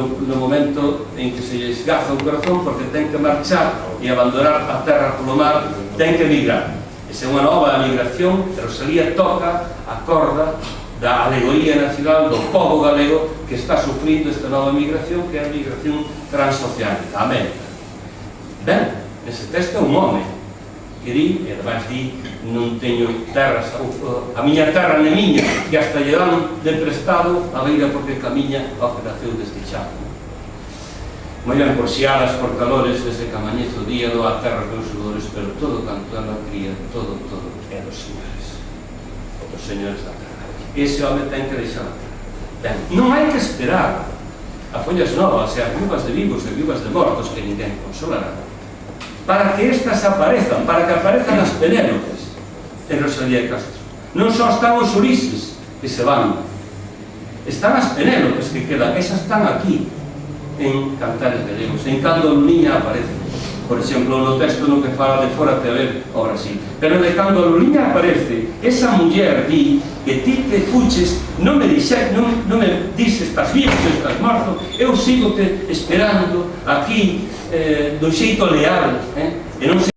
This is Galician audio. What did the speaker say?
no momento en que se lle esgaza o corazón porque ten que marchar e abandonar a terra polo mar, ten que migrar. Esa é unha nova migración. Rosalía toca a corda da alegoría nacional do pobo galego que está sufrindo esta nova migración, que é a migración transoceánica, a América. Ben, ese texto é un home que di, e además di, non teño terras, a miña terra non é miña, que hasta lle dan de prestado a beira porque camiña ao que naceu deste chavo. Mollan por xiadas, por calores, desde que amañezo o día do a terra con sudores, pero todo canto ela cría, todo é dos señores da terra. Ese home ten que deixar a terra. Ben, non hai que esperar a follas novas e as viúvas de vivos e viúvas de mortos que ninguén consolará para que estas aparezan, para que aparezan as Penélopes en Rosalía de Castro. Non só están os Ulises que se van, están as Penélopes que quedan, esas están aquí en Cantares Galegos, en cando a Luliña aparece, por exemplo, no texto no que fala de Fórate a ver ao Brasil. Pero de cando a Luliña aparece, esa muller di que ti te fuches, non me dices, estás vivo, estás morto, eu sigo te esperando aquí do xeito leal, e non